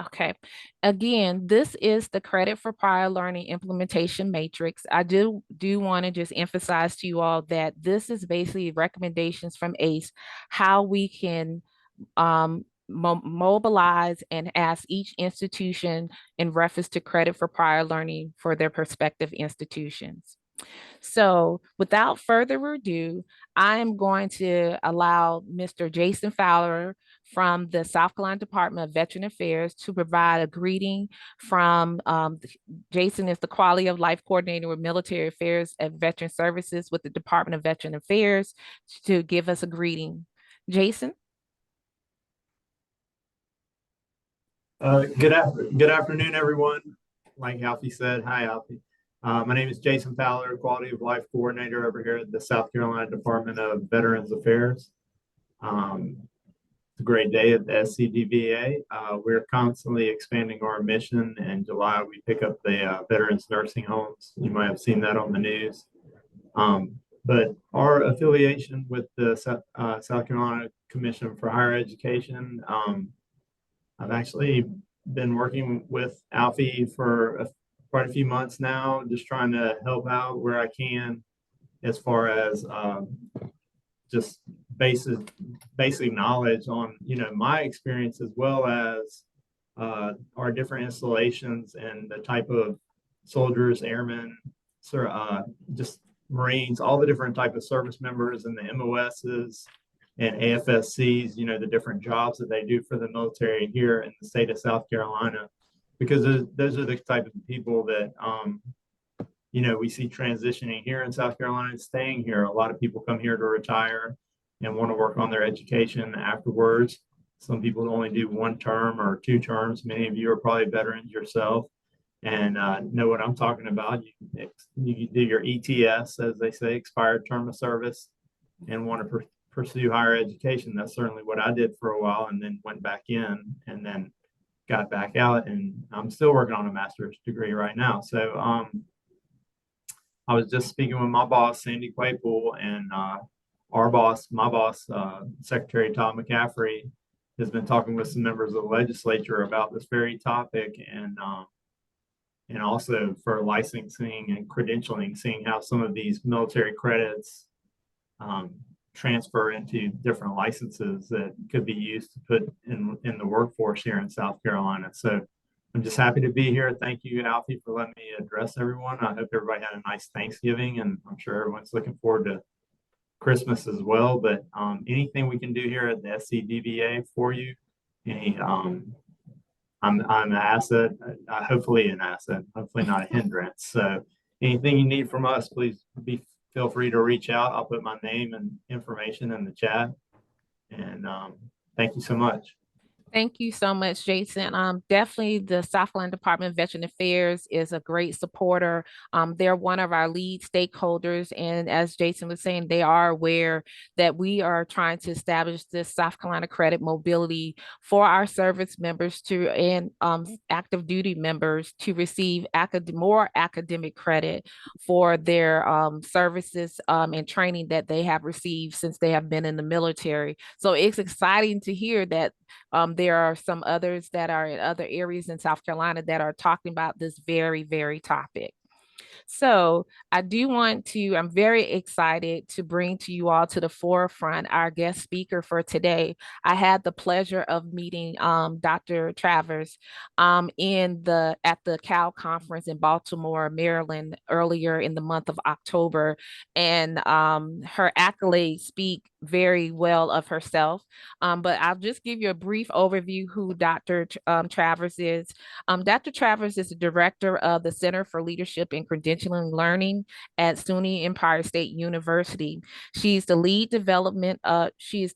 Okay. Again, this is the credit for prior learning implementation matrix. I do want to just emphasize to you all that this is basically recommendations from ACE, how we can mobilize and ask each institution in reference to credit for prior learning for their prospective institutions. So, without further ado, I am going to allow Mr. Jason Fowler from the South Carolina Department of Veteran Affairs to provide a greeting from Jason is the Quality of Life Coordinator with Military Affairs and Veteran Services with the Department of Veteran Affairs to give us a greeting. Jason? Good afternoon, everyone. Like Alfie said, hi, Alfie. My name is Jason Fowler, Quality of Life Coordinator over here at the South Carolina Department of Veterans Affairs. It's a great day at the SCDVA. We're constantly expanding our mission. In July, we pick up the Veterans Nursing Homes. You might have seen that on the news. But our affiliation with the South Carolina Commission for Higher Education, I've actually been working with Alfie for quite a few months now, just trying to help out where I can as far as just basic knowledge on my experience as well as our different installations and the type of soldiers, airmen, just Marines, all the different type of service members and the MOSs and AFSCs, the different jobs that they do for the military here in the state of South Carolina, because those are the type of people that, we see transitioning here in South Carolina and staying here. A lot of people come here to retire and want to work on their education afterwards. Some people only do 1 term or 2 terms. Many of you are probably veterans yourself and know what I'm talking about. You do your ETS, as they say, expired term of service, and want to pursue higher education. That's certainly what I did for a while, and then went back in and then got back out, and I'm still working on a master's degree right now. So I was just speaking with my boss, Sandy Claypool, and my boss, Secretary Todd McCaffrey, has been talking with some members of the legislature about this very topic, and also for licensing and credentialing, seeing how some of these military credits transfer into different licenses that could be used to put in the workforce here in South Carolina. So I'm just happy to be here. Thank you, Alfie, for letting me address everyone. I hope everybody had a nice Thanksgiving, and I'm sure everyone's looking forward to Christmas as well. But anything we can do here at the SCDVA for you, any, I'm an asset, hopefully an asset, hopefully not a hindrance. So anything you need from us, please feel free to reach out. I'll put my name and information in the chat. And thank you so much. Thank you so much, Jason. Definitely the South Carolina Department of Veteran Affairs is a great supporter. They're one of our lead stakeholders. And as Jason was saying, they are aware that we are trying to establish this South Carolina credit mobility for our service members and active duty members to receive more academic credit for their services and training that they have received since they have been in the military. So it's exciting to hear that there are some others that are in other areas in South Carolina that are talking about this very, very topic. So I'm very excited to bring to you all to the forefront our guest speaker for today. I had the pleasure of meeting Dr. Travers at the Cal conference in Baltimore, Maryland, earlier in the month of October. And her accolades speak very well of herself. But I'll just give you a brief overview who Dr. Travers is. Dr. Travers is the director of the Center for Leadership and Credentialing Learning at SUNY Empire State University. She's the lead development. She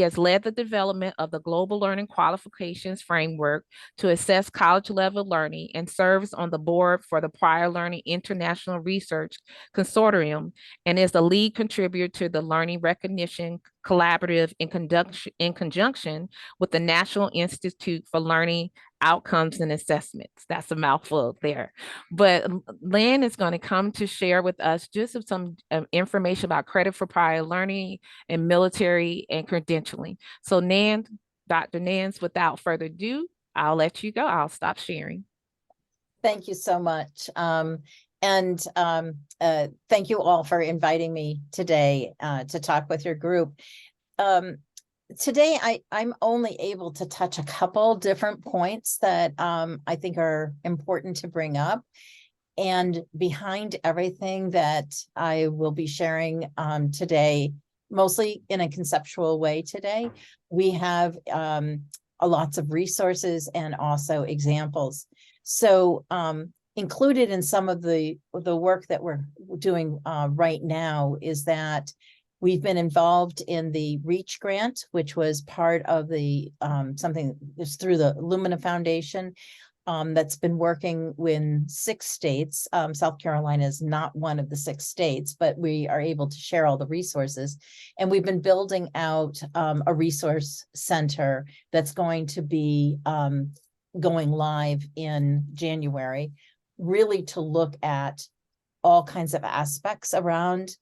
has led the development of the Global Learning Qualifications Framework to assess college level learning and serves on the board for the Prior Learning International Research Consortium and is the lead contributor to the Learning Recognition Collaborative in conjunction with the National Institute for Learning Outcomes and Assessments. That's a mouthful there. But Lynn is going to come to share with us just some information about credit for prior learning and military and credentialing. So Dr. Nance, without further ado, I'll let you go. I'll stop sharing. Thank you so much. Thank you all for inviting me today to talk with your group. Today, I'm only able to touch a couple different points that I think are important to bring up. And behind everything that I will be sharing today, mostly in a conceptual way today, we have lots of resources and also examples. So included in some of the work that we're doing right now is that we've been involved in the REACH grant, which was part of the something that's through the Lumina Foundation. That's been working in 6 states. South Carolina is not one of the 6 states, but we are able to share all the resources. And we've been building out a resource center that's going to be going live in January, really to look at all kinds of aspects around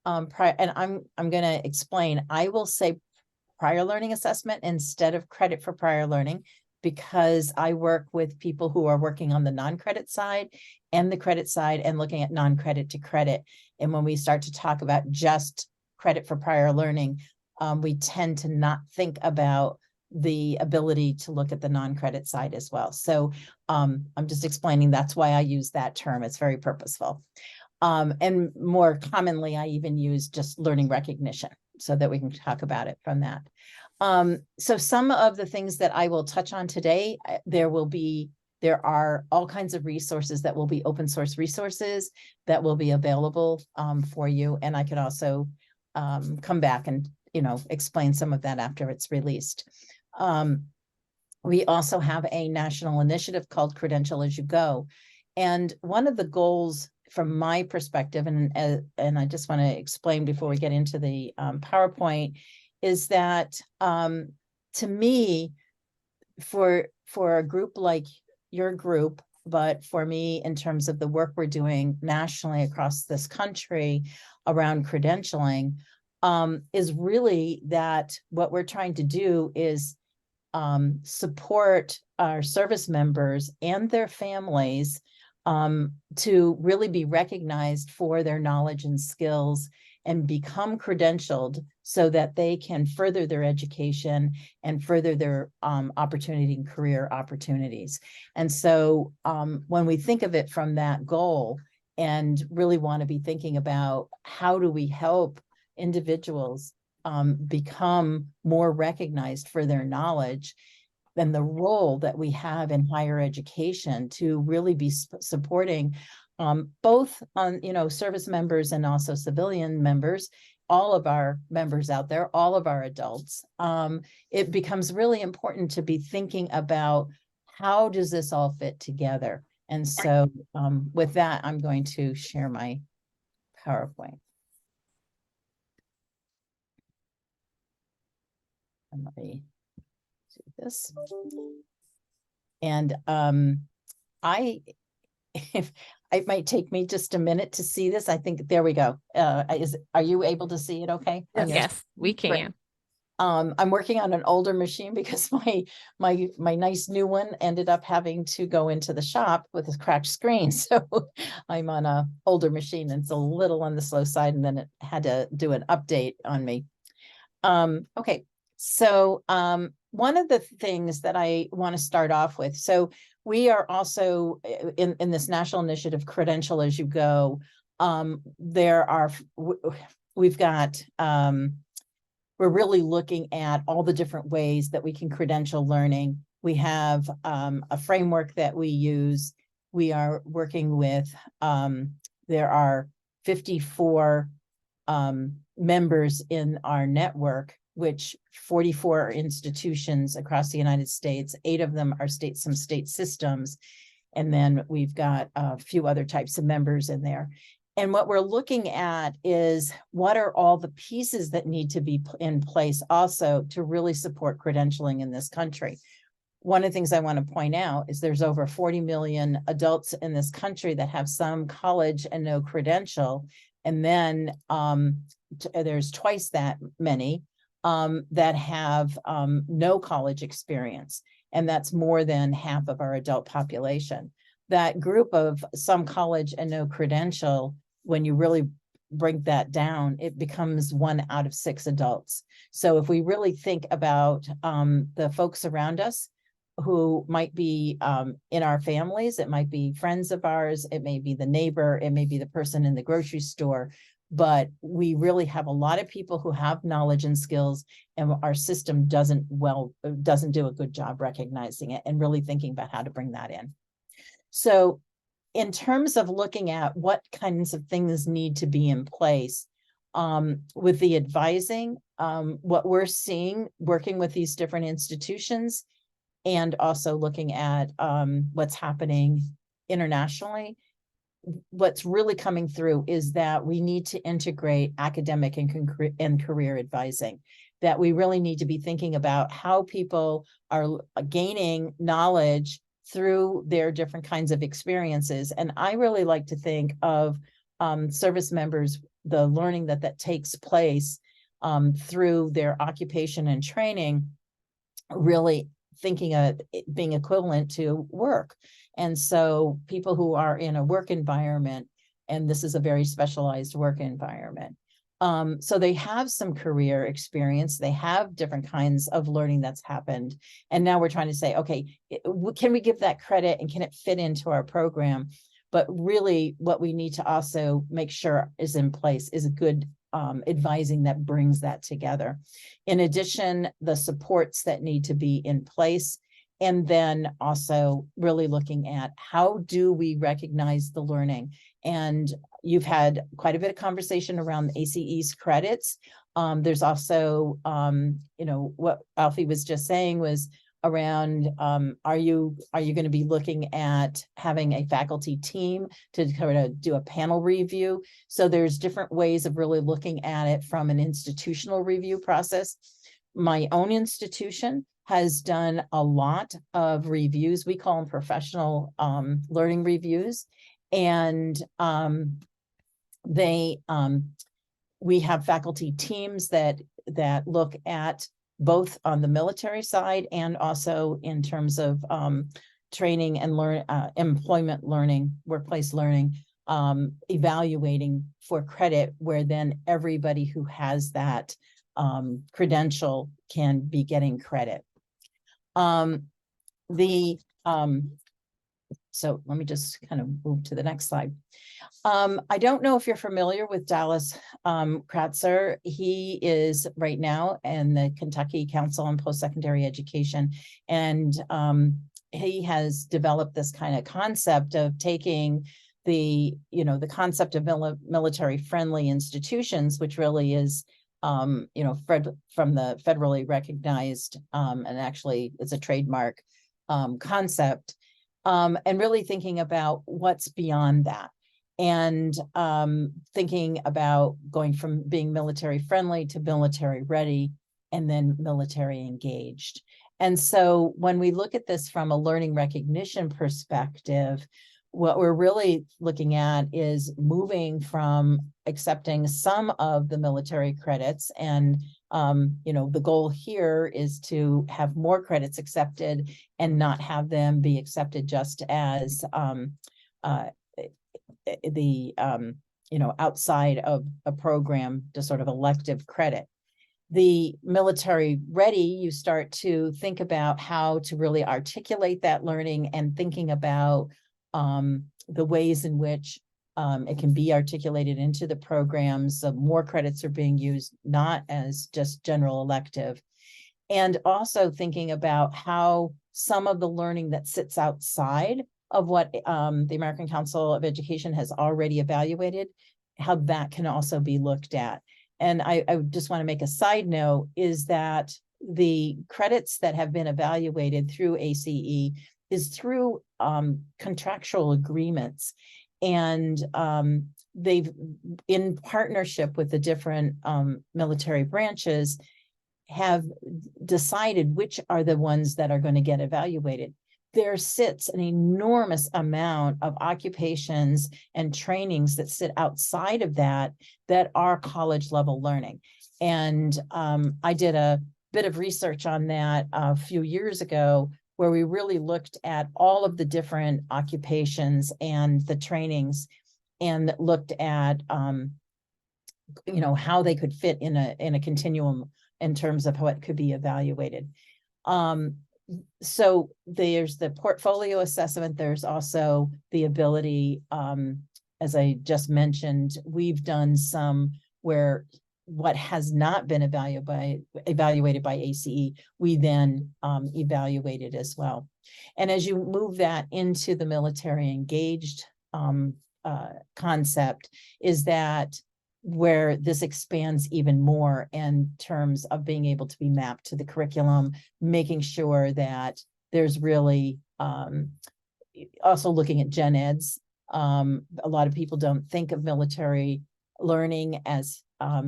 and I'm going to explain. I will say prior learning assessment instead of credit for prior learning, because I work with people who are working on the non-credit side and the credit side and looking at non-credit to credit. And when we start to talk about just credit for prior learning, we tend to not think about the ability to look at the non-credit side as well. So I'm just explaining that's why I use that term. It's very purposeful. And more commonly, I even use just learning recognition so that we can talk about it from that. So some of the things that I will touch on today, there are all kinds of resources that will be open source resources that will be available for you. And I could also come back and, explain some of that after it's released. We also have a national initiative called Credential as You Go. And one of the goals from my perspective, and I just want to explain before we get into the PowerPoint, is that to me, for a group like your group, but for me, in terms of the work we're doing nationally across this country around credentialing, is really that what we're trying to do is support our service members and their families to really be recognized for their knowledge and skills and become credentialed so that they can further their education and further their opportunity and career opportunities. And so when we think of it from that goal and really want to be thinking about how do we help individuals become more recognized for their knowledge, then the role that we have in higher education to really be supporting both on, service members and also civilian members, all of our members out there, all of our adults, it becomes really important to be thinking about how does this all fit together. And so with that, I'm going to share my PowerPoint. And let me do this. And it might take me just a minute to see this. I think there we go. Are you able to see it okay? Yes, we can. I'm working on an older machine because my nice new one ended up having to go into the shop with a cracked screen. So I'm on a older machine and it's a little on the slow side, and then it had to do an update on me. Okay. So one of the things that I want to start off with, so we are also in this national initiative, Credential as You Go. We've got, we're really looking at all the different ways that we can credential learning. We have a framework that we use. We are working with, there are 54 members in our network, which 44 institutions across the United States. 8 of them are some state systems. And then we've got a few other types of members in there. And what we're looking at is what are all the pieces that need to be in place also to really support credentialing in this country. One of the things I want to point out is there's over 40 million adults in this country that have some college and no credential. And then there's twice that many that have no college experience. and that's more than half of our adult population. That group of some college and no credential, when you really break that down, it becomes 1 out of 6 adults. So if we really think about the folks around us who might be in our families, it might be friends of ours, it may be the neighbor, it may be the person in the grocery store, but we really have a lot of people who have knowledge and skills, and our system doesn't do a good job recognizing it and really thinking about how to bring that in. So in terms of looking at what kinds of things need to be in place with the advising, what we're seeing working with these different institutions, and also looking at what's happening internationally, what's really coming through is that we need to integrate academic and career advising, that we really need to be thinking about how people are gaining knowledge through their different kinds of experiences. And I really like to think of service members, the learning that takes place through their occupation and training, really thinking of it being equivalent to work. And so people who are in a work environment, and this is a very specialized work environment, so they have some career experience, they have different kinds of learning that's happened. And now we're trying to say, okay, can we give that credit and can it fit into our program? But really what we need to also make sure is in place is a good advising that brings that together. In addition, the supports that need to be in place, and then also really looking at how do we recognize the learning. And you've had quite a bit of conversation around the ACE's credits. There's also, what Alfie was just saying was around, are you going to be looking at having a faculty team to kind of do a panel review? So there's different ways of really looking at it from an institutional review process. My own institution has done a lot of reviews. We call them professional learning reviews. And we have faculty teams that look at both on the military side and also in terms of training and employment learning, workplace learning, evaluating for credit, where then everybody who has that credential can be getting credit. So let me just kind of move to the next slide. I don't know if you're familiar with Dallas Kratzer. He is right now in the Kentucky Council on Post-Secondary Education. And he has developed this kind of concept of taking the concept of military-friendly institutions, which really is, from the federally recognized, and actually it's a trademark concept, and really thinking about what's beyond that. And thinking about going from being military friendly to military ready and then military engaged. And so when we look at this from a learning recognition perspective, what we're really looking at is moving from accepting some of the military credits. And, the goal here is to have more credits accepted and not have them be accepted just as outside of a program to sort of elective credit. The military ready, you start to think about how to really articulate that learning and thinking about the ways in which it can be articulated into the programs. So more credits are being used, not as just general elective. And also thinking about how some of the learning that sits outside of what the American Council of Education has already evaluated, how that can also be looked at. And I just want to make a side note is that the credits that have been evaluated through ACE is through contractual agreements. And they've, in partnership with the different military branches, have decided which are the ones that are going to get evaluated. There sits an enormous amount of occupations and trainings that sit outside of that are college level learning. And I did a bit of research on that a few years ago, where we really looked at all of the different occupations and the trainings, and looked at how they could fit in a continuum in terms of what could be evaluated. So there's the portfolio assessment. There's also the ability, as I just mentioned, we've done some where what has not been evaluated by ACE, we then evaluated as well. And as you move that into the military engaged concept, is that where this expands even more in terms of being able to be mapped to the curriculum, making sure that there's really also looking at gen eds. A lot of people don't think of military learning as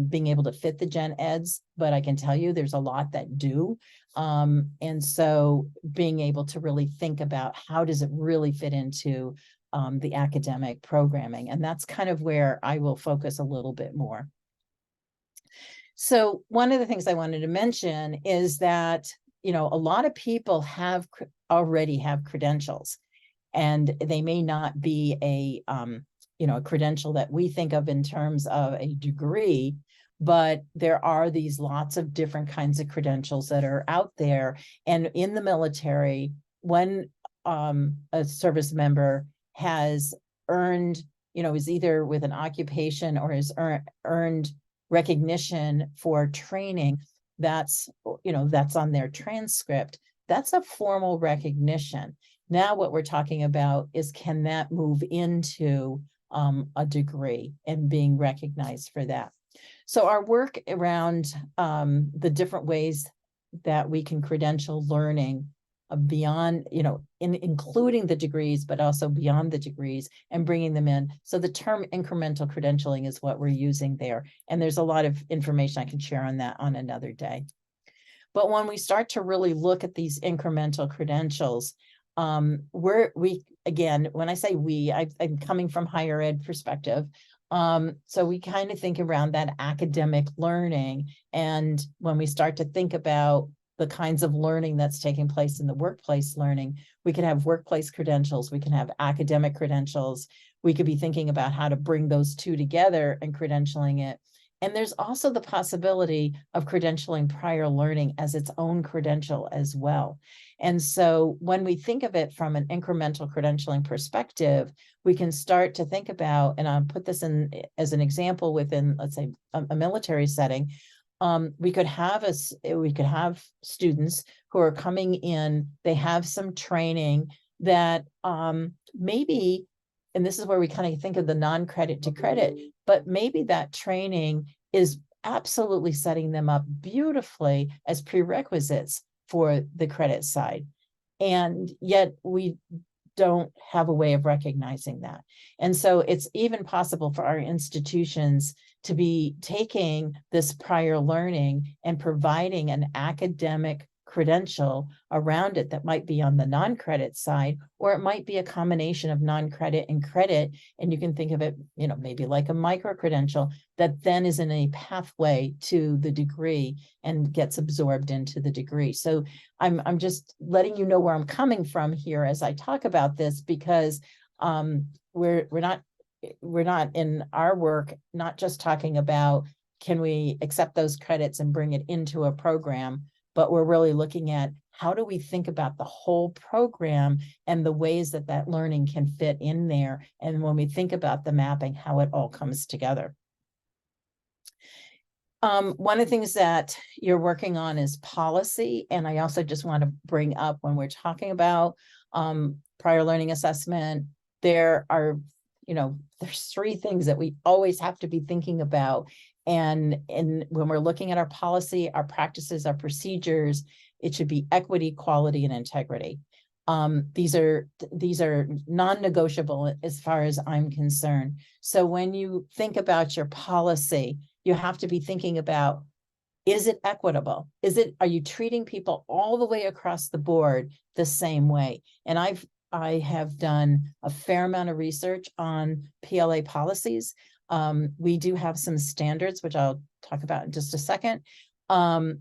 being able to fit the gen eds, but I can tell you there's a lot that do. And so being able to really think about how does it really fit into the academic programming. And that's kind of where I will focus a little bit more. So one of the things I wanted to mention is that, a lot of people already have credentials, and they may not be a credential that we think of in terms of a degree, but there are these lots of different kinds of credentials that are out there. And in the military, when a service member has earned, is either with an occupation or has earned recognition for training, that's on their transcript, that's a formal recognition. Now what we're talking about is, can that move into a degree and being recognized for that? So our work around the different ways that we can credential learning beyond, including the degrees, but also beyond the degrees and bringing them in. So the term incremental credentialing is what we're using there. And there's a lot of information I can share on that on another day. But when we start to really look at these incremental credentials, again, when I say I'm coming from higher ed perspective. So we kind of think around that academic learning. And when we start to think about the kinds of learning that's taking place in the workplace learning, we can have workplace credentials, we can have academic credentials. We could be thinking about how to bring those two together and credentialing it. And there's also the possibility of credentialing prior learning as its own credential as well. And so when we think of it from an incremental credentialing perspective, we can start to think about, and I'll put this in as an example within, let's say, a military setting. We could have students who are coming in, they have some training that maybe, and this is where we kind of think of the non-credit to credit, but maybe that training is absolutely setting them up beautifully as prerequisites for the credit side. And yet we don't have a way of recognizing that. And so it's even possible for our institutions to be taking this prior learning and providing an academic credential around it that might be on the non-credit side, or it might be a combination of non-credit and credit. And you can think of it, maybe like a micro-credential that then is in a pathway to the degree and gets absorbed into the degree. So I'm just letting you know where I'm coming from here as I talk about this, because we're not in our work, not just talking about, can we accept those credits and bring it into a program, but we're really looking at how do we think about the whole program and the ways that that learning can fit in there. And when we think about the mapping, how it all comes together. One of the things that you're working on is policy. And I also just want to bring up, when we're talking about prior learning assessment, there are, there's three things that we always have to be thinking about. And when we're looking at our policy, our practices, our procedures, it should be equity, quality, and integrity. These are non-negotiable as far as I'm concerned. So when you think about your policy, you have to be thinking about, is it equitable? Are you treating people all the way across the board the same way? And I have done a fair amount of research on PLA policies. We do have some standards, which I'll talk about in just a second. I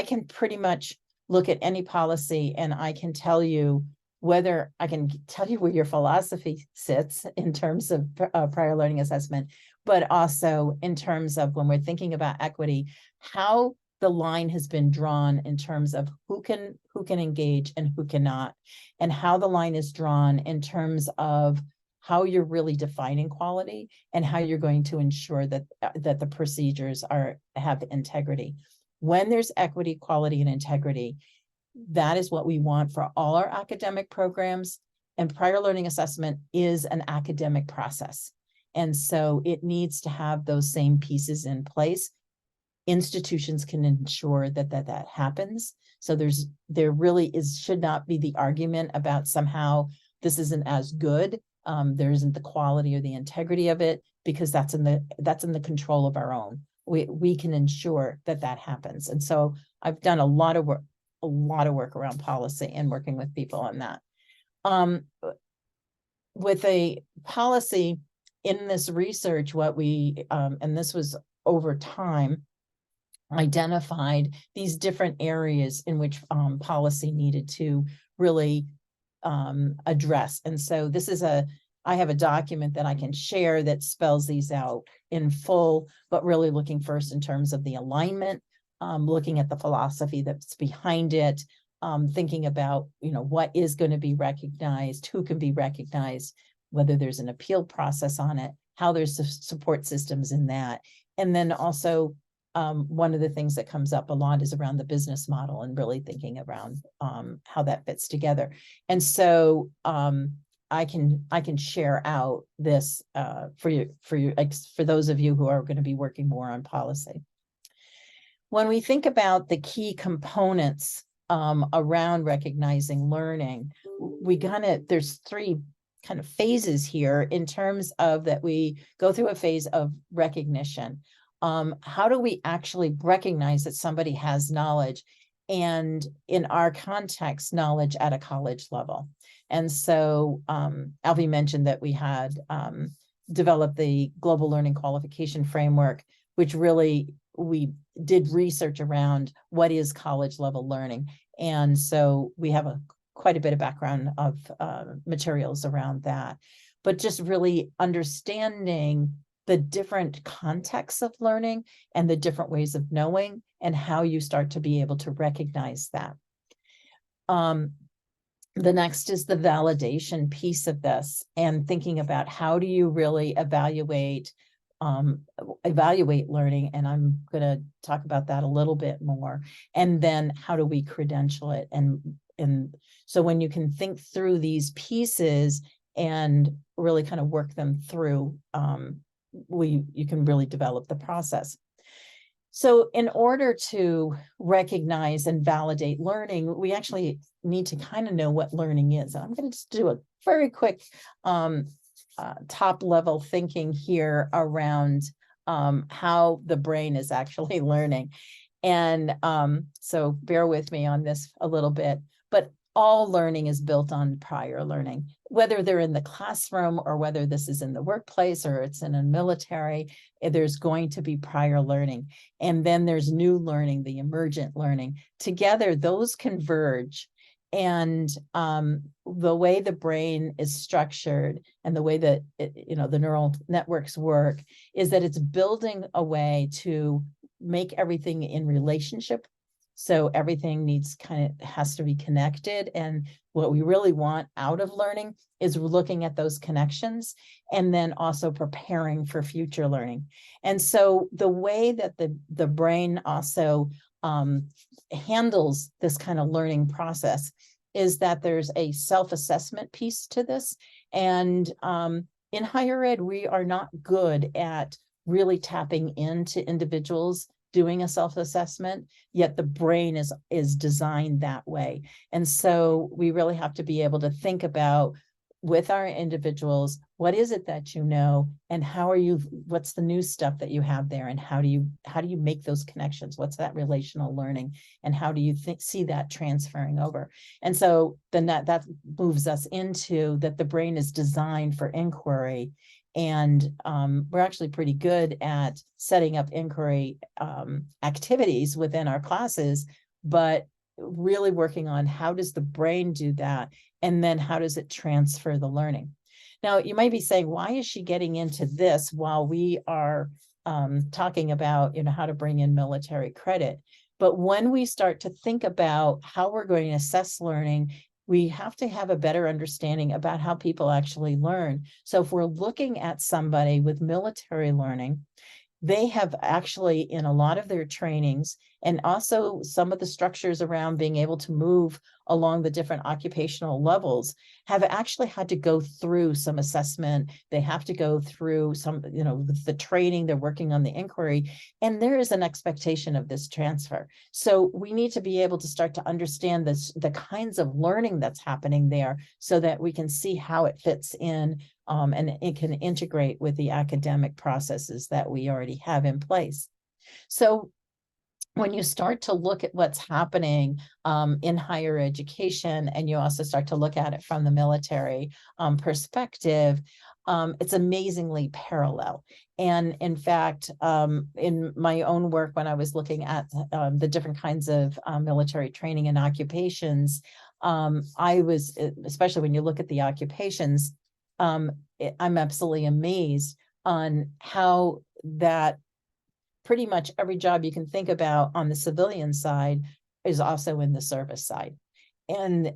can pretty much look at any policy and I can tell you whether I can tell you where your philosophy sits in terms of prior learning assessment, but also in terms of when we're thinking about equity, how the line has been drawn in terms of who can engage and who cannot, and how the line is drawn in terms of how you're really defining quality and how you're going to ensure that that the procedures have integrity. When there's equity, quality, and integrity, that is what we want for all our academic programs. And prior learning assessment is an academic process. And so it needs to have those same pieces in place. Institutions can ensure that happens. So there really should not be the argument about somehow this isn't as good. There isn't the quality or the integrity of it, because that's in the control of our own. We can ensure that happens. And so I've done a lot of work around policy and working with people on that. With a policy in this research, what we, and this was over time, identified these different areas in which policy needed to really address. And so this is I have a document that I can share that spells these out in full, but really looking first in terms of the alignment, looking at the philosophy that's behind it, thinking about, what is going to be recognized, who can be recognized, whether there's an appeal process on it, how there's support systems in that. And then also one of the things that comes up a lot is around the business model and really thinking around how that fits together. And so I can share out this for those of you who are going to be working more on policy. When we think about the key components around recognizing learning, there's three kind of phases here in terms of that we go through a phase of recognition. How do we actually recognize that somebody has knowledge, and in our context, knowledge at a college level? And so Alvy mentioned that we had developed the Global Learning Qualification Framework, which really we did research around what is college level learning. And so we have quite a bit of background of materials around that, but just really understanding the different contexts of learning and the different ways of knowing and how you start to be able to recognize that. The next is the validation piece of this, and thinking about how do you really evaluate learning. And I'm going to talk about that a little bit more. And then how do we credential it? And so when you can think through these pieces and really kind of work them through, you can really develop the process. So in order to recognize and validate learning, we actually need to kind of know what learning is. I'm going to just do a very quick top level thinking here around how the brain is actually learning. And so bear with me on this a little bit, but all learning is built on prior learning, whether they're in the classroom or whether this is in the workplace or it's in a military, there's going to be prior learning. And then there's new learning, the emergent learning. Together, those converge. And the way the brain is structured and the way that the neural networks work is that it's building a way to make everything in relationship. So everything has to be connected. And what we really want out of learning is looking at those connections and then also preparing for future learning. And so the way that the brain also handles this kind of learning process is that there's a self-assessment piece to this. And in higher ed, we are not good at really tapping into individuals doing a self-assessment, yet the brain is designed that way. And so we really have to be able to think about, with our individuals, what is it that you know, and what's the new stuff that you have there, and how do you make those connections? What's that relational learning, and how do you see that transferring over? And so then that moves us into that the brain is designed for inquiry. And we're actually pretty good at setting up inquiry activities within our classes, but really working on how does the brain do that, and then how does it transfer the learning. Now, you might be saying, why is she getting into this while we are talking about, how to bring in military credit? But when we start to think about how we're going to assess learning, we have to have a better understanding about how people actually learn. So if we're looking at somebody with military learning, they have actually, in a lot of their trainings, and also some of the structures around being able to move along the different occupational levels, have actually had to go through some assessment. They have to go through some, the training, they're working on the inquiry, and there is an expectation of this transfer. So we need to be able to start to understand this, the kinds of learning that's happening there, so that we can see how it fits in, and it can integrate with the academic processes that we already have in place. So when you start to look at what's happening in higher education, and you also start to look at it from the military perspective, it's amazingly parallel. And in fact, in my own work, when I was looking at the different kinds of military training and occupations, I was, especially when you look at the occupations, I'm absolutely amazed on how that pretty much every job you can think about on the civilian side is also in the service side. And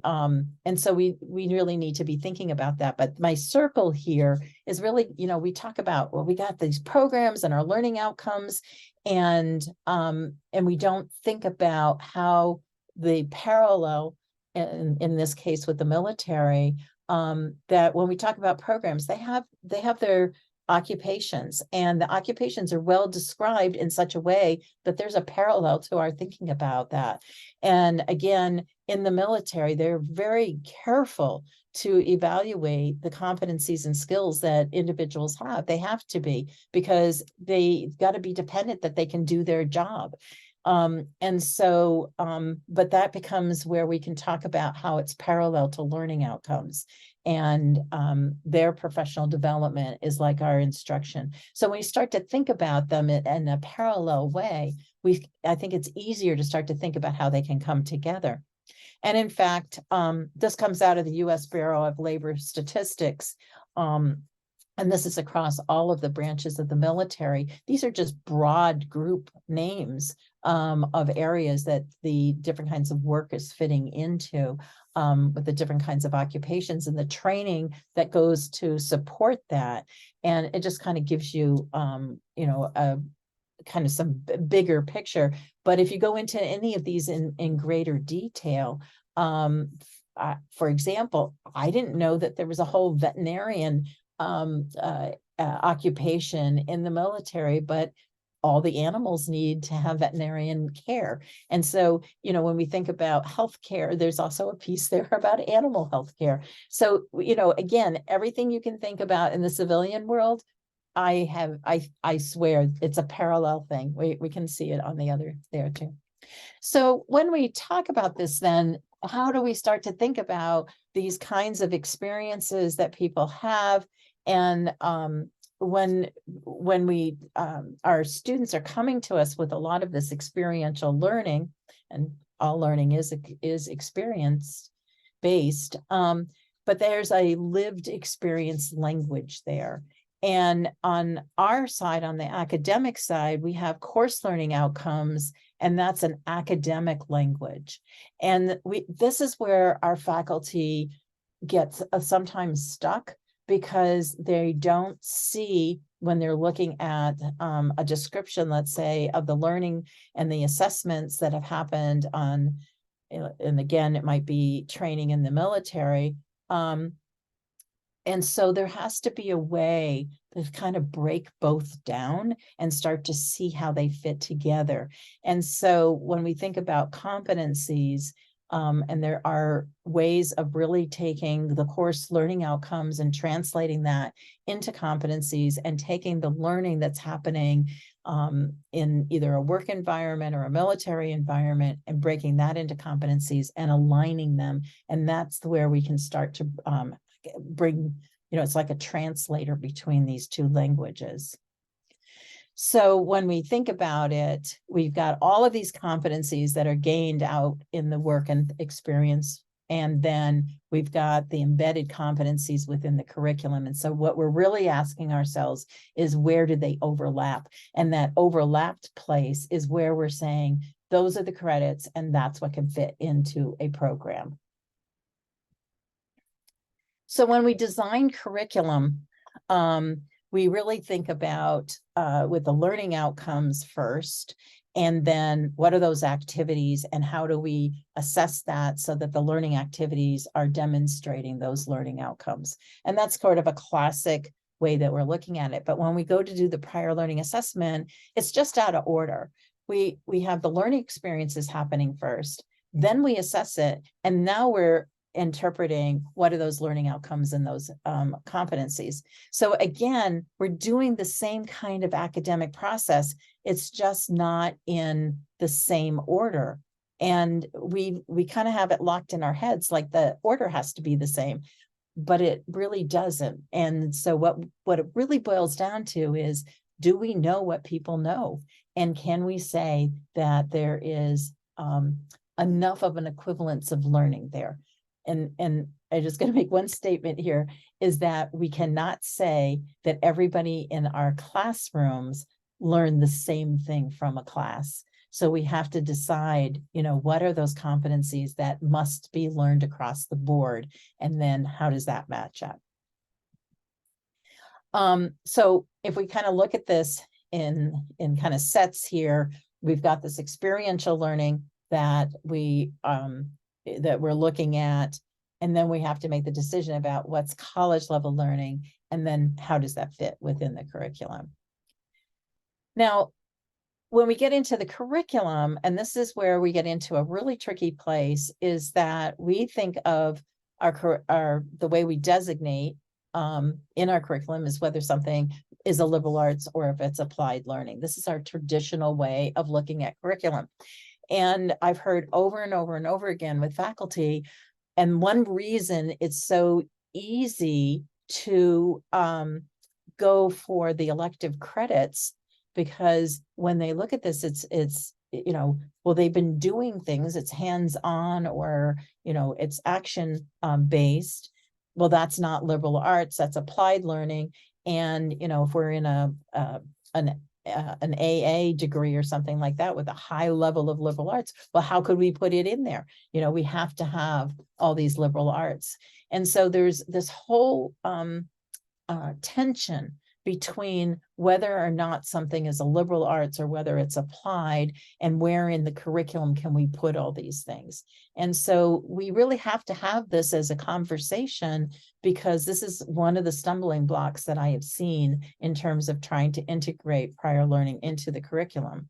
so we really need to be thinking about that. But my circle here is really, we talk about, well, we got these programs and our learning outcomes, and we don't think about how the parallel in this case with the military, that when we talk about programs, they have their occupations, and the occupations are well described in such a way that there's a parallel to our thinking about that. And again, in the military, they're very careful to evaluate the competencies and skills that individuals have. They have to be, because they've got to be dependent that they can do their job. But that becomes where we can talk about how it's parallel to learning outcomes, and their professional development is like our instruction. So when we start to think about them in a parallel way, I think it's easier to start to think about how they can come together. And in fact, this comes out of the U.S. Bureau of Labor Statistics, and this is across all of the branches of the military. These are just broad group names of areas that the different kinds of work is fitting into, with the different kinds of occupations and the training that goes to support that. And it just kind of gives you, a kind of some bigger picture. But if you go into any of these in greater detail, for example, I didn't know that there was a whole veterinarian occupation in the military, but all the animals need to have veterinarian care. And so, when we think about healthcare, there's also a piece there about animal healthcare. So, again, everything you can think about in the civilian world, I swear it's a parallel thing. We can see it on the other there too. So when we talk about this, then how do we start to think about these kinds of experiences that people have? And when we our students are coming to us with a lot of this experiential learning, and all learning is experience based, but there's a lived experience language there. And on our side, on the academic side, we have course learning outcomes, and that's an academic language. And this is where our faculty gets sometimes stuck, because they don't see, when they're looking at a description, let's say, of the learning and the assessments that have happened on, and again, it might be training in the military. And so there has to be a way to kind of break both down and start to see how they fit together. And so when we think about competencies, and there are ways of really taking the course learning outcomes and translating that into competencies, and taking the learning that's happening in either a work environment or a military environment, and breaking that into competencies and aligning them. And that's where we can start to bring, it's like a translator between these two languages. So when we think about it, we've got all of these competencies that are gained out in the work and experience. And then we've got the embedded competencies within the curriculum. And so what we're really asking ourselves is, where do they overlap? And that overlapped place is where we're saying, those are the credits, and that's what can fit into a program. So when we design curriculum, we really think about with the learning outcomes first, and then what are those activities and how do we assess that so that the learning activities are demonstrating those learning outcomes. And that's sort of a classic way that we're looking at it. But when we go to do the prior learning assessment, it's just out of order. We have the learning experiences happening first, then we assess it, and now we're interpreting what are those learning outcomes and those competencies. So again, we're doing the same kind of academic process. It's just not in the same order. And we kind of have it locked in our heads, like the order has to be the same, but it really doesn't. And so what it really boils down to is, do we know what people know? And can we say that there is enough of an equivalence of learning there? And I'm just going to make one statement here, is that we cannot say that everybody in our classrooms learn the same thing from a class. So we have to decide, what are those competencies that must be learned across the board? And then how does that match up? So if we kind of look at this in kind of sets here, we've got this experiential learning that we're looking at, and then we have to make the decision about what's college level learning, and then how does that fit within the curriculum. Now, when we get into the curriculum, and this is where we get into a really tricky place, is that we think of the way we designate in our curriculum is whether something is a liberal arts or if it's applied learning. This is our traditional way of looking at curriculum. And I've heard over and over and over again with faculty, and one reason it's so easy to go for the elective credits, because when they look at this, it's well, they've been doing things, it's hands-on, or it's action based. Well, that's not liberal arts, that's applied learning. And if we're in an AA degree or something like that with a high level of liberal arts, well, how could we put it in there? We have to have all these liberal arts. And so there's this whole tension between whether or not something is a liberal arts or whether it's applied, and where in the curriculum can we put all these things. And so we really have to have this as a conversation, because this is one of the stumbling blocks that I have seen in terms of trying to integrate prior learning into the curriculum.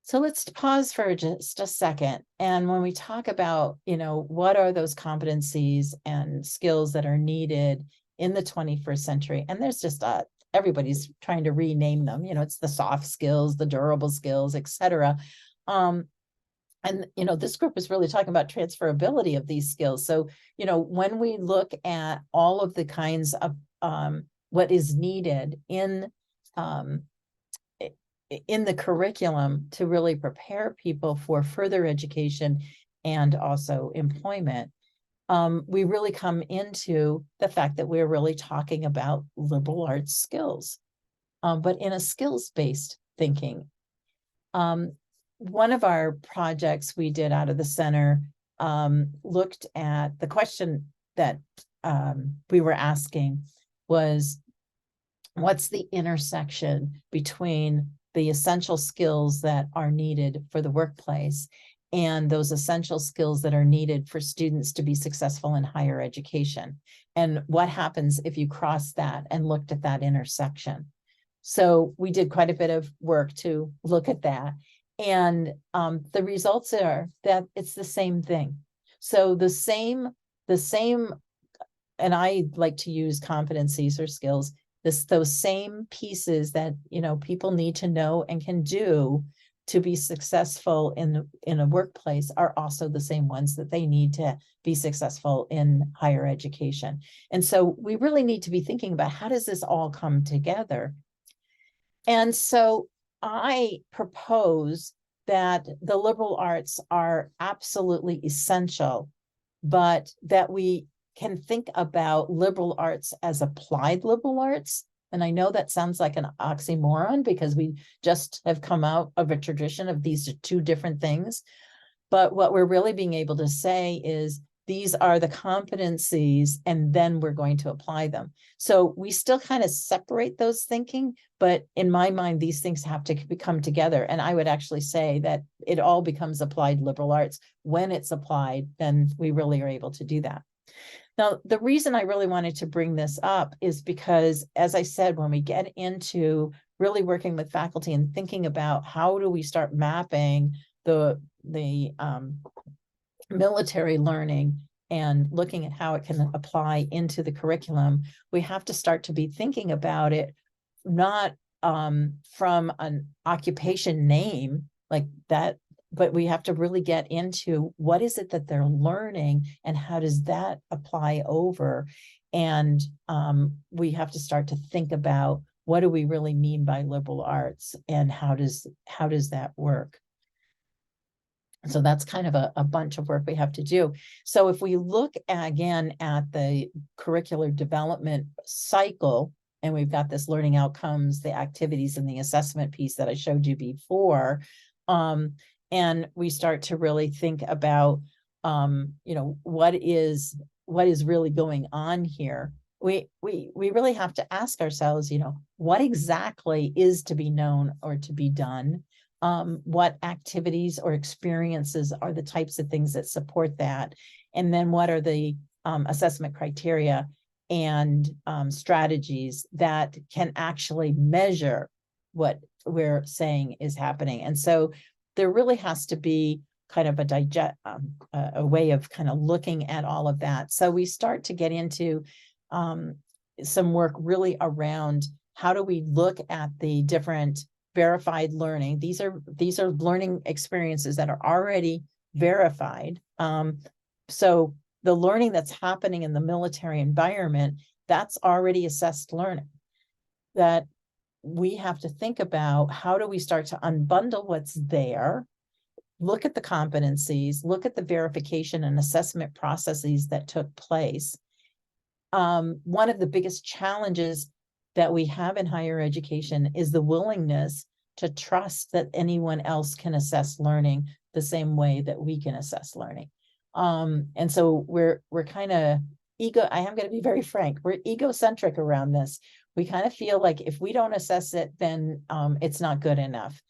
So let's pause for just a second. And when we talk about, what are those competencies and skills that are needed in the 21st century, and there's just everybody's trying to rename them, it's the soft skills, the durable skills, etc. And this group is really talking about transferability of these skills. So when we look at all of the kinds of what is needed in the curriculum to really prepare people for further education and also employment, we really come into the fact that we're really talking about liberal arts skills, but in a skills-based thinking. One of our projects we did out of the center looked at the question that we were asking was, what's the intersection between the essential skills that are needed for the workplace and those essential skills that are needed for students to be successful in higher education? And what happens if you cross that and looked at that intersection? So we did quite a bit of work to look at that. And the results are that it's the same thing. So the same, and I like to use competencies or skills, those same pieces that, people need to know and can do to be successful in a workplace are also the same ones that they need to be successful in higher education. And so we really need to be thinking about, how does this all come together? And so I propose that the liberal arts are absolutely essential, but that we can think about liberal arts as applied liberal arts. And I know that sounds like an oxymoron because we just have come out of a tradition of these two different things. But what we're really being able to say is these are the competencies, and then we're going to apply them. So we still kind of separate those thinking, but in my mind, these things have to come together. And I would actually say that it all becomes applied liberal arts. When it's applied, then we really are able to do that. Now, the reason I really wanted to bring this up is because, as I said, when we get into really working with faculty and thinking about how do we start mapping the military learning and looking at how it can apply into the curriculum, we have to start to be thinking about it not from an occupation name like that, but we have to really get into what is it that they're learning and how does that apply over. And we have to start to think about what do we really mean by liberal arts and how does that work. So that's kind of a bunch of work we have to do. So if we look again at the curricular development cycle, and we've got this learning outcomes, the activities, and the assessment piece that I showed you before, and we start to really think about, what is really going on here. We really have to ask ourselves, what exactly is to be known or to be done? What activities or experiences are the types of things that support that? And then what are the assessment criteria and strategies that can actually measure what we're saying is happening? And so there really has to be kind of a way of kind of looking at all of that. So we start to get into some work really around how do we look at the different verified learning. These are learning experiences that are already verified. So the learning that's happening in the military environment, that's already assessed learning. That we have to think about how do we start to unbundle what's there, look at the competencies, look at the verification and assessment processes that took place. One of the biggest challenges that we have in higher education is the willingness to trust that anyone else can assess learning the same way that we can assess learning. And so we're kind of I am going to be very frank, we're egocentric around this. We kind of feel like if we don't assess it, then it's not good enough.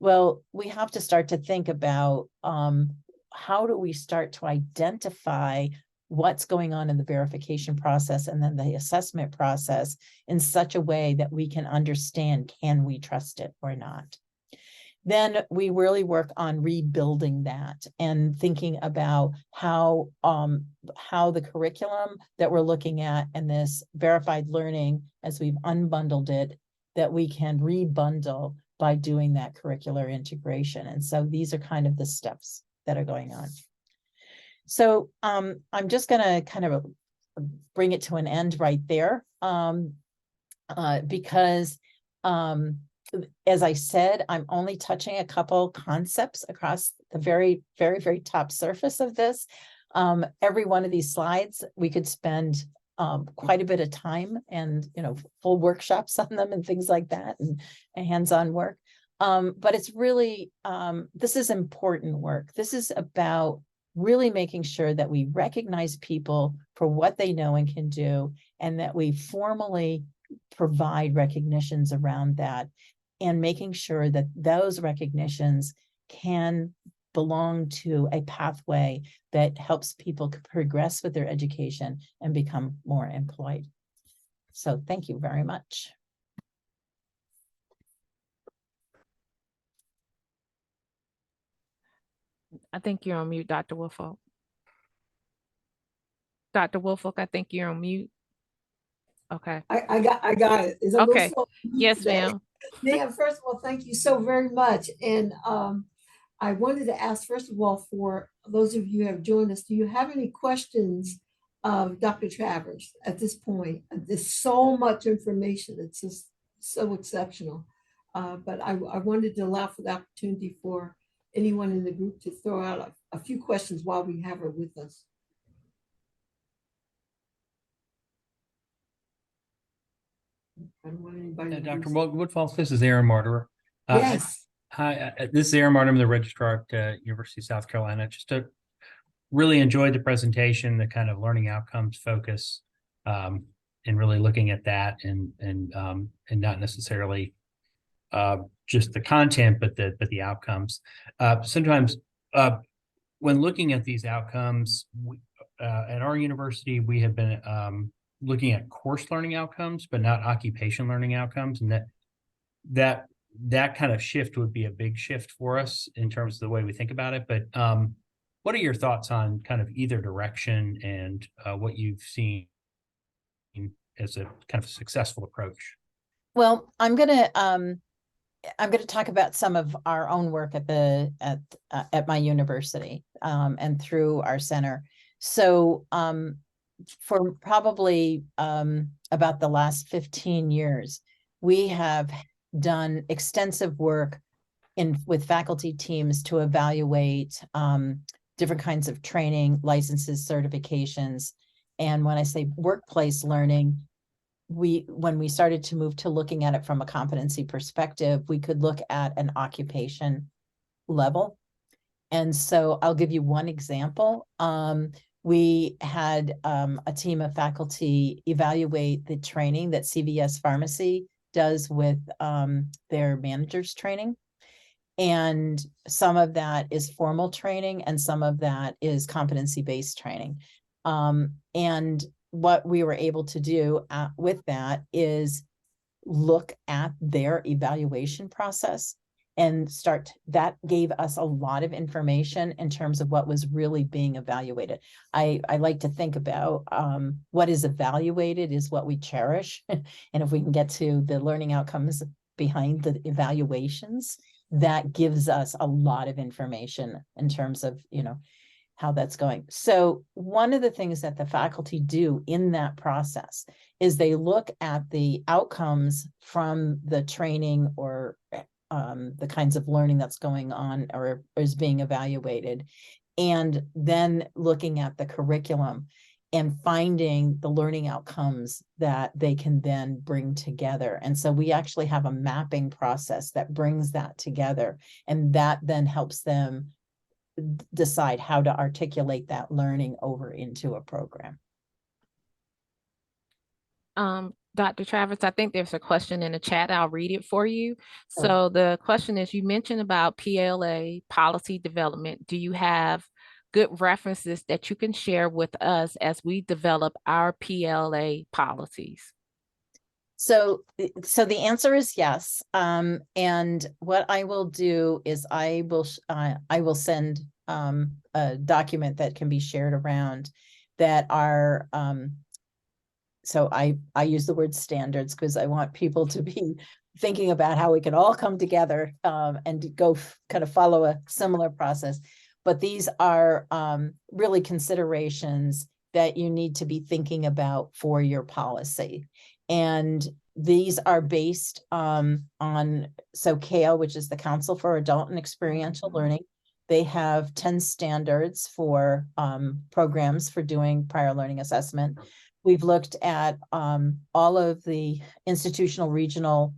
Well, we have to start to think about how do we start to identify what's going on in the verification process and then the assessment process in such a way that we can understand, can we trust it or not? Then we really work on rebuilding that and thinking about how the curriculum that we're looking at and this verified learning, as we've unbundled it, that we can rebundle by doing that curricular integration. And so these are kind of the steps that are going on. So I'm just going to kind of bring it to an end right there because as I said, I'm only touching a couple concepts across the very, very, very top surface of this. Every one of these slides, we could spend quite a bit of time and, full workshops on them and things like that and hands-on work. But it's really, this is important work. This is about really making sure that we recognize people for what they know and can do, and that we formally provide recognitions around that, and making sure that those recognitions can belong to a pathway that helps people progress with their education and become more employed. So thank you very much. I think you're on mute, Dr. Woolfolk. Dr. Woolfolk, I think you're on mute. Okay. I got it. Is Okay. Yes, ma'am. Yeah, first of all, thank you so very much. And I wanted to ask, first of all, for those of you who have joined us, do you have any questions of Dr. Travers at this point? There's so much information. It's just so exceptional. But I wanted to allow for the opportunity for anyone in the group to throw out a few questions while we have her with us. I don't want anybody to Dr. lose- Woodfalls, this is Aaron Martyr. Yes, Hi, this is Aaron Martyr. I'm the registrar at University of South Carolina. Just to really enjoyed the presentation, the kind of learning outcomes focus, and really looking at that and not necessarily just the content, but the outcomes. Sometimes when looking at these outcomes, at our university, we have been looking at course learning outcomes, but not occupation learning outcomes, and that kind of shift would be a big shift for us in terms of the way we think about it. But what are your thoughts on kind of either direction and what you've seen as a kind of successful approach? Well, I'm gonna talk about some of our own work at my university and through our center. So for probably about the last 15 years, we have done extensive work with faculty teams to evaluate different kinds of training, licenses, certifications. And when I say workplace learning, when we started to move to looking at it from a competency perspective, we could look at an occupation level. And so I'll give you one example. We had a team of faculty evaluate the training that CVS Pharmacy does with their managers training. And some of that is formal training and some of that is competency-based training. And what we were able to do with that is look at their evaluation process and that gave us a lot of information in terms of what was really being evaluated. I like to think about what is evaluated is what we cherish. And if we can get to the learning outcomes behind the evaluations, that gives us a lot of information in terms of, how that's going. So one of the things that the faculty do in that process is they look at the outcomes from the training or the kinds of learning that's going on or is being evaluated, and then looking at the curriculum and finding the learning outcomes that they can then bring together. And so we actually have a mapping process that brings that together, and that then helps them decide how to articulate that learning over into a program. Dr. Travers, I think there's a question in the chat. I'll read it for you. So the question is, you mentioned about PLA policy development. Do you have good references that you can share with us as we develop our PLA policies? So the answer is yes. And what I will do is I will send a document that can be shared around that are so I use the word standards because I want people to be thinking about how we can all come together and go kind of follow a similar process. But these are really considerations that you need to be thinking about for your policy. And these are based on CALE, which is the Council for Adult and Experiential Learning. They have 10 standards for programs for doing prior learning assessment. We've looked at all of the institutional regional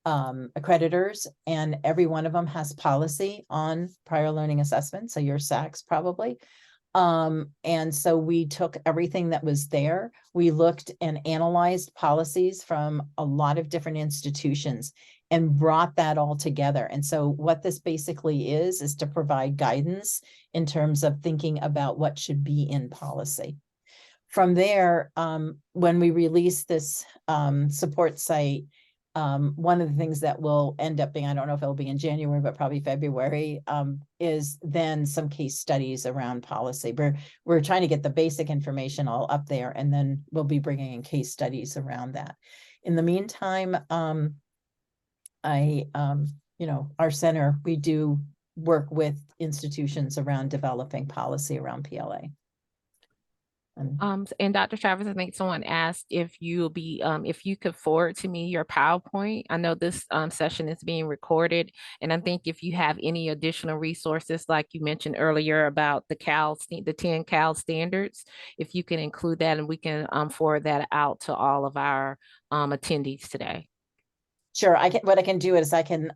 accreditors, and every one of them has policy on prior learning assessment. So your SACs probably. And so we took everything that was there. We looked and analyzed policies from a lot of different institutions and brought that all together. And so what this basically is to provide guidance in terms of thinking about what should be in policy. From there, when we release this support site, one of the things that will end up being, I don't know if it'll be in January, but probably February, is then some case studies around policy. We're trying to get the basic information all up there, and then we'll be bringing in case studies around that. In the meantime, our center, we do work with institutions around developing policy around PLA. And Dr. Travers, I think someone asked if you'll be, if you could forward to me your PowerPoint. I know this session is being recorded, and I think if you have any additional resources, like you mentioned earlier about the 10 Cal standards, if you can include that, and we can forward that out to all of our attendees today. Sure, what I can do is I can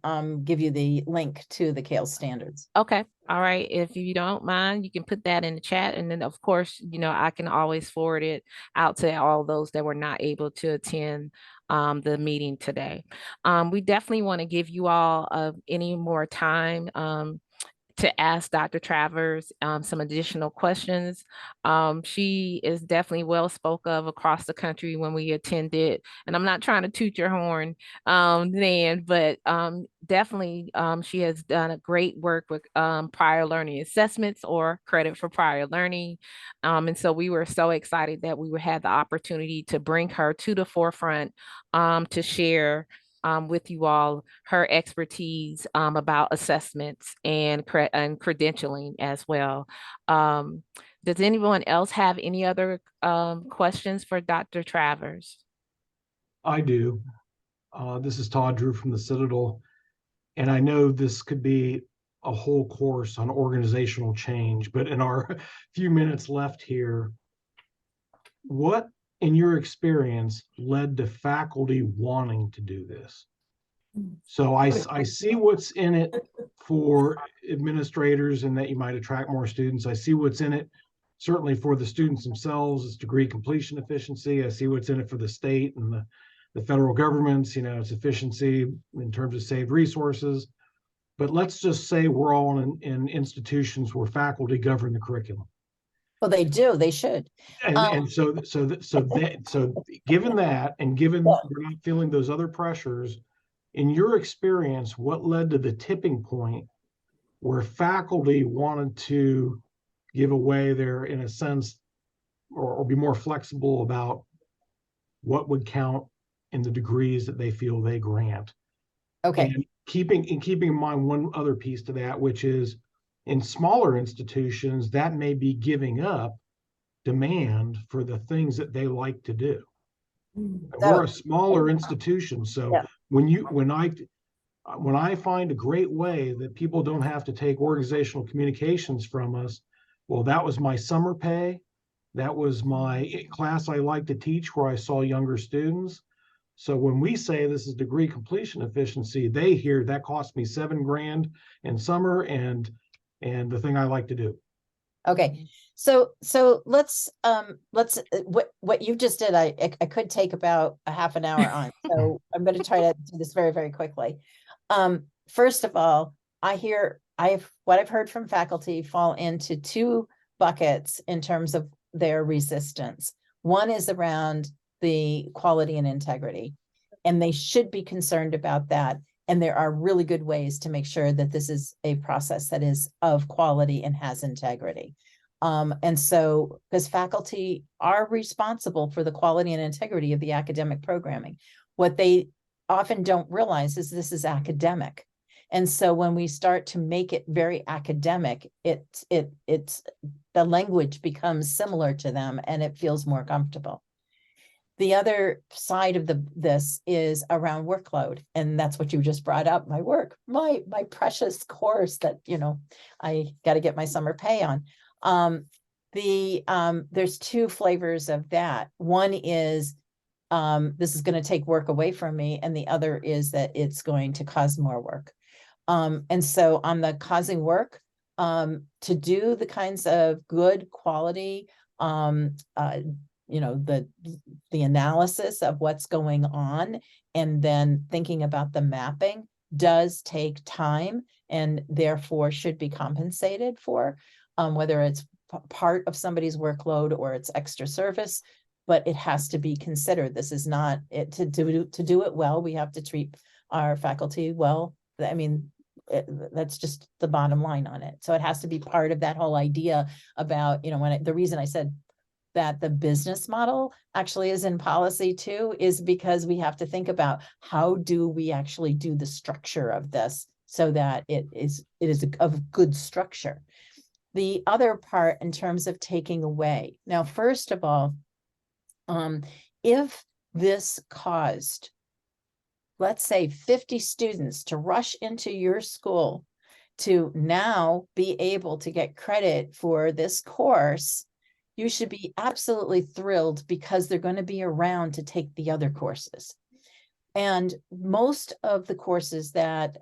give you the link to the CALE standards. Okay. All right. If you don't mind, you can put that in the chat. And then of course, I can always forward it out to all those that were not able to attend the meeting today. We definitely want to give you all any more time to ask Dr. Travers some additional questions. She is definitely well spoke of across the country when we attended. And I'm not trying to toot your horn, Nan, but definitely she has done a great work with prior learning assessments or credit for prior learning. And so we were so excited that we would have the opportunity to bring her to the forefront to share with you all her expertise about assessments and credentialing as well. Does anyone else have any other questions for Dr. Travers? I do. This is Todd Drew from the Citadel, and I know this could be a whole course on organizational change, but in our few minutes left here, what in your experience led to faculty wanting to do this? So I see what's in it for administrators and that you might attract more students. I see what's in it certainly for the students themselves, it's degree completion efficiency. I see what's in it for the state and the federal governments, it's efficiency in terms of saved resources. But let's just say we're all in institutions where faculty govern the curriculum. Well, they do. They should. And so given that, and given we're not feeling those other pressures, in your experience, what led to the tipping point where faculty wanted to give away their, in a sense, or be more flexible about what would count in the degrees that they feel they grant? Okay. And keeping in mind one other piece to that, which is in smaller institutions, that may be giving up demand for the things that they like to do. We're a smaller institution, so Yeah. when I find a great way that people don't have to take organizational communications from us, well, that was my summer pay, that was my class I like to teach where I saw younger students. So when we say this is degree completion efficiency, they hear that cost me $7 grand in summer and the thing I like to do. Okay, so let's what you just did, I could take about a half an hour on. So I'm going to try to do this very, very quickly. First of all, what I've heard from faculty fall into two buckets in terms of their resistance. One is around the quality and integrity, and they should be concerned about that. And there are really good ways to make sure that this is a process that is of quality and has integrity. And so, because faculty are responsible for the quality and integrity of the academic programming, what they often don't realize is this is academic. And so when we start to make it very academic, it's the language becomes similar to them and it feels more comfortable. The other side of this is around workload. And that's what you just brought up, my precious course that, I got to get my summer pay on. There's two flavors of that. One is, this is going to take work away from me. And the other is that it's going to cause more work. And so on the causing work, to do the kinds of good quality, the analysis of what's going on and then thinking about the mapping does take time and therefore should be compensated for, whether it's part of somebody's workload or it's extra service, but it has to be considered. This is not it to do it well. We have to treat our faculty well. I mean, that's just the bottom line on it. So it has to be part of that whole idea about, the reason I said that the business model actually is in policy too, is because we have to think about how do we actually do the structure of this so that it is of good structure. the other part in terms of taking away. Now, first of all, if this caused, let's say, 50 students to rush into your school to now be able to get credit for this course, you should be absolutely thrilled because they're going to be around to take the other courses. And most of the courses that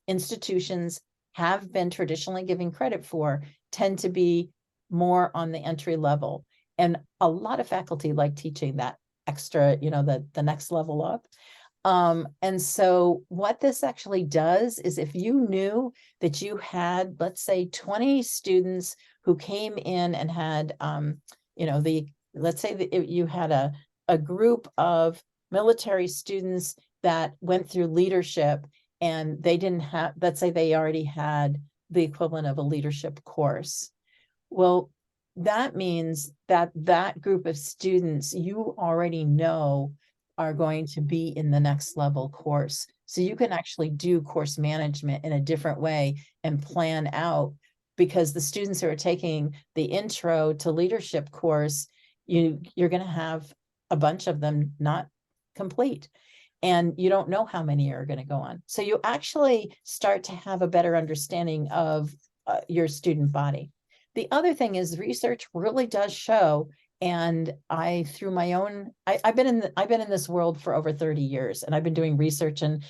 institutions have been traditionally giving credit for tend to be more on the entry level. And a lot of faculty like teaching that extra, the next level up. And so what this actually does is if you knew that you had, let's say, 20 students who came in and had, let's say that you had a group of military students that went through leadership and they didn't have, let's say they already had the equivalent of a leadership course. Well, that means that that group of students you already know are going to be in the next level course. So you can actually do course management in a different way and plan out, because the students who are taking the intro to leadership course, you're going to have a bunch of them not complete. And you don't know how many are going to go on. So you actually start to have a better understanding of your student body. The other thing is research really does show, and I've been in this world for over 30 years, and I've been doing research and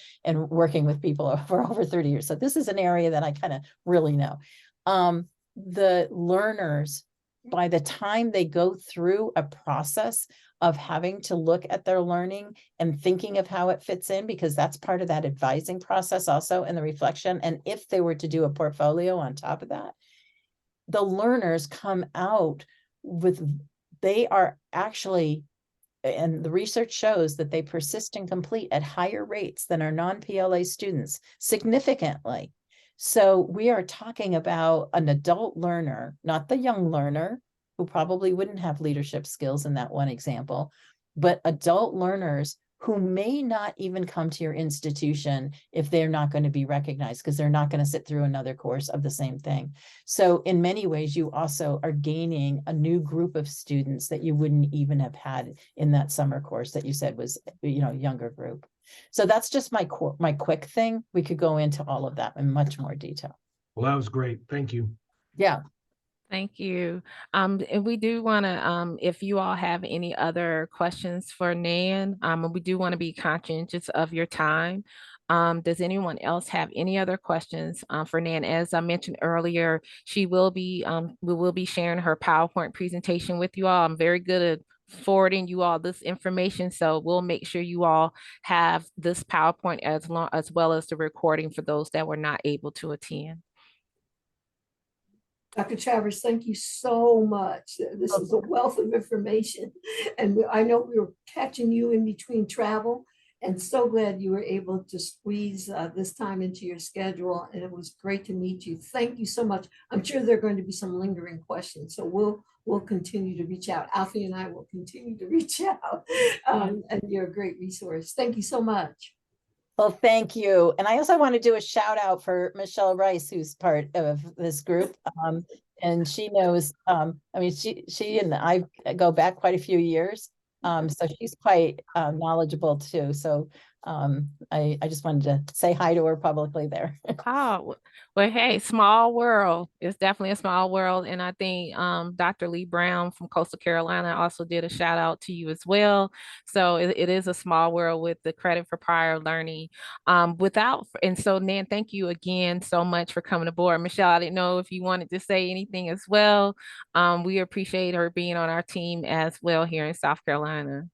working with people for over 30 years. So this is an area that I kind of really know. The learners, by the time they go through a process of having to look at their learning and thinking of how it fits in, because that's part of that advising process also, and the reflection. And if they were to do a portfolio on top of that, the learners come out with, they are actually, and the research shows that they persist and complete at higher rates than our non-PLA students, significantly. So we are talking about an adult learner, not the young learner who probably wouldn't have leadership skills in that one example, but adult learners who may not even come to your institution if they're not going to be recognized, because they're not going to sit through another course of the same thing. So in many ways, you also are gaining a new group of students that you wouldn't even have had in that summer course that you said was, younger group. So that's just my quick thing. We could go into all of that in much more detail. Well, that was great. Thank you. Yeah. Thank you. And we do want to, if you all have any other questions for Nan, we do want to be conscientious of your time. Does anyone else have any other questions for Nan? As I mentioned earlier, we will be sharing her PowerPoint presentation with you all. I'm very good at forwarding you all this information, so we'll make sure you all have this PowerPoint as well as the recording for those that were not able to attend. Dr. Travers, thank you so much. This is a wealth of information. And I know we were catching you in between travel, and so glad you were able to squeeze this time into your schedule. And it was great to meet you. Thank you so much. I'm sure there are going to be some lingering questions, so we'll continue to reach out. Alfie and I will continue to reach out. And you're a great resource. Thank you so much. Well, thank you. And I also want to do a shout out for Michelle Rice, who's part of this group. And she knows, she and I go back quite a few years. So she's quite knowledgeable too. So I just wanted to say hi to her publicly there. Oh, well, hey, small world. It's definitely a small world. And I think Dr. Lee Brown from Coastal Carolina also did a shout out to you as well. So it is a small world with the credit for prior learning. And so Nan, thank you again so much for coming aboard. Michelle, I didn't know if you wanted to say anything as well. We appreciate her being on our team as well here in South Carolina.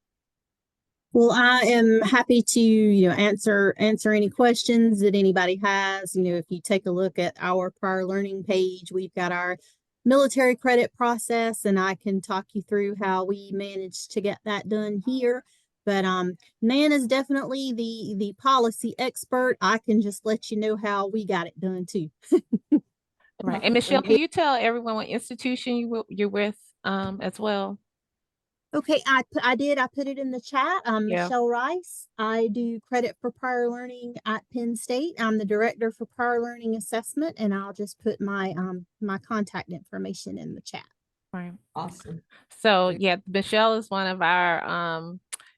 Well, I am happy to, answer any questions that anybody has. If you take a look at our prior learning page, we've got our military credit process, and I can talk you through how we managed to get that done here. But Nan is definitely the policy expert. I can just let you know how we got it done too. Right. And Michelle, can you tell everyone what institution you're with as well? Okay, I put it in the chat. I'm Yeah. Michelle Rice. I do credit for prior learning at Penn State. I'm the director for prior learning assessment, and I'll just put my my contact information in the chat. Right. Awesome. So Great. yeah, Michelle is one of our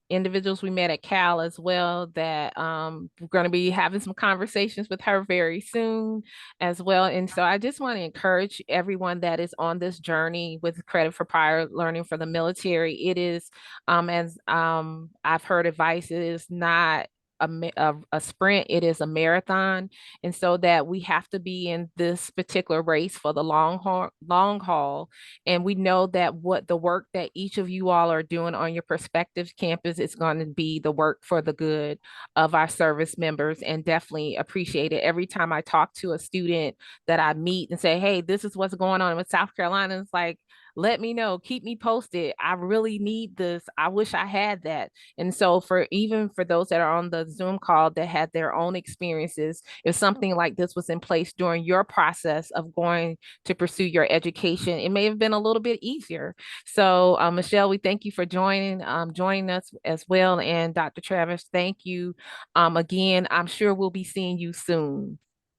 individuals we met at Cal as well that we're going to be having some conversations with her very soon as well. And so I just want to encourage everyone that is on this journey with credit for prior learning for the military. It is as I've heard advice, it is not a sprint, it is a marathon, and so that we have to be in this particular race for the long haul. And we know that what the work that each of you all are doing on your prospective campus is going to be the work for the good of our service members, and definitely appreciate it. Every time I talk to a student that I meet and say, hey, this is what's going on with South Carolina, it's like, let me know, keep me posted. I really need this. I wish I had that. And so for even for those that are on the Zoom call that had their own experiences, if something like this was in place during your process of going to pursue your education, it may have been a little bit easier. So Michelle, we thank you for joining us as well. And Dr. Travis, thank you again. I'm sure we'll be seeing you soon.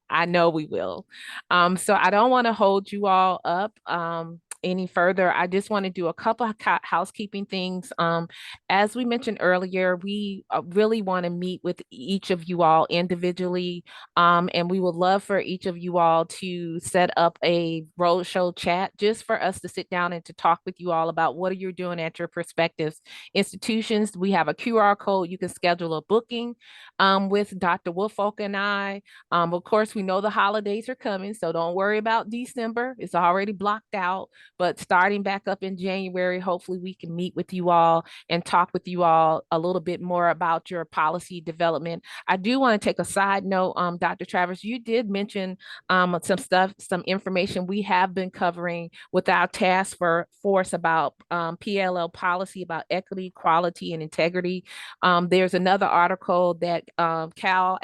I know we will. So I don't want to hold you all up any further. I just want to do a couple of housekeeping things. As we mentioned earlier, we really want to meet with each of you all individually, and we would love for each of you all to set up a roadshow chat just for us to sit down and to talk with you all about what are you doing at your prospective institutions. We have a QR code. You can schedule a booking with Dr. Woolfolk and I. Of course, we know the holidays are coming, so don't worry about December. It's already blocked out. But starting back up in January, hopefully we can meet with you all and talk with you all a little bit more about your policy development. I do want to take a side note, Dr. Travers, you did mention some information we have been covering with our task force about PLL policy, about equity, equality, and integrity. There's another article that Cal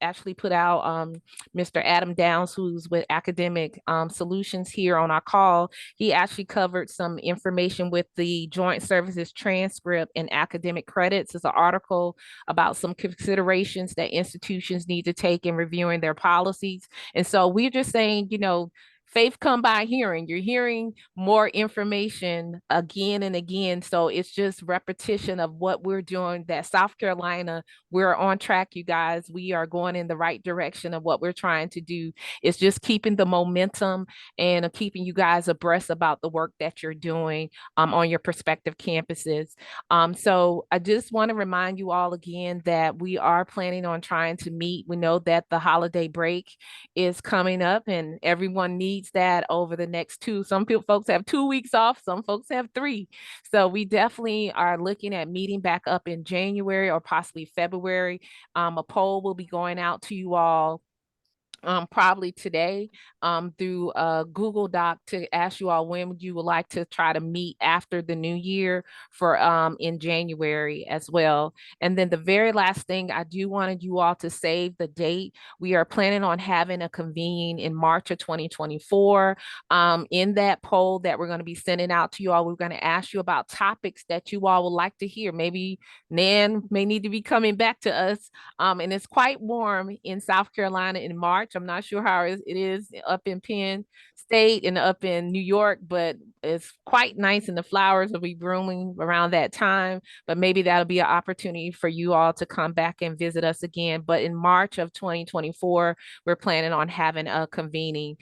actually put out. Mr. Adam Downs, who's with Academic Solutions here on our call, he actually covered some information with the Joint Services transcript and academic credits. It's an article about some considerations that institutions need to take in reviewing their policies. And so we're just saying, faith come by hearing. You're hearing more information again and again. So it's just repetition of what we're doing. That South Carolina, we're on track, you guys. We are going in the right direction of what we're trying to do. It's just keeping the momentum and keeping you guys abreast about the work that you're doing on your prospective campuses. So I just want to remind you all again that we are planning on trying to meet. We know that the holiday break is coming up and everyone needs that over the next two. Some folks have 2 weeks off, some folks have 3. So we definitely are looking at meeting back up in January or possibly February. A poll will be going out to you all probably today through a Google Doc to ask you all when you would like to try to meet after the new year for in January as well. And then the very last thing, I do wanted you all to save the date. We are planning on having a convene in March of 2024. In that poll that we're going to be sending out to you all, we're going to ask you about topics that you all would like to hear. Maybe Nan may need to be coming back to us. And it's quite warm in South Carolina in March. I'm not sure how it is up in Penn State and up in New York, but it's quite nice and the flowers will be blooming around that time. But maybe that'll be an opportunity for you all to come back and visit us again. But in March of 2024, we're planning on having a convening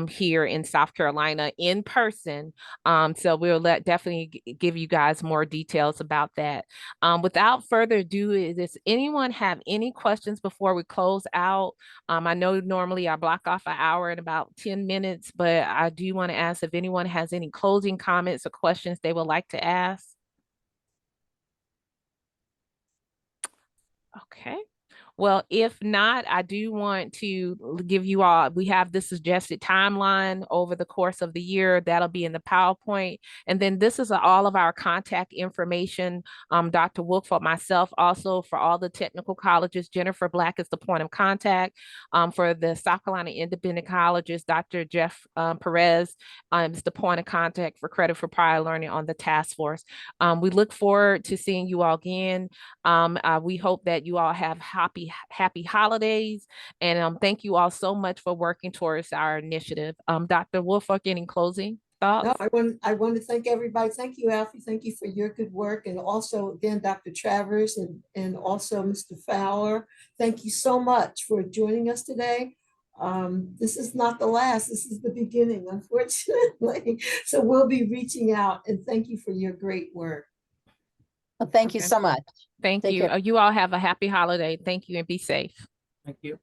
here in South Carolina in person. So we'll definitely give you guys more details about that. Without further ado, does anyone have any questions before we close out? I know normally I block off an hour in about 10 minutes, but I do want to ask if anyone has any closing comments or questions they would like to ask. Okay. Well, if not, I do want to give you all, we have this suggested timeline over the course of the year. That'll be in the PowerPoint. And then this is all of our contact information. Dr. Wolf, for myself, also for all the technical colleges, Jennifer Black is the point of contact. For the South Carolina Independent Colleges, Dr. Jeff Perez is the point of contact for credit for prior learning on the task force. We look forward to seeing you all again. We hope that you all have happy holidays, and thank you all so much for working towards our initiative. Dr. Woolfolk, any closing thoughts? No, I want to thank everybody. Thank you, Alfie. Thank you for your good work. And also again, Dr. Travers and also Mr. Fowler. Thank you so much for joining us today. This is not the last, this is the beginning, unfortunately. So we'll be reaching out, and thank you for your great work. Well, thank you Okay. so much. Thank Take you. care. You all have a happy holiday. Thank you and be safe. Thank you.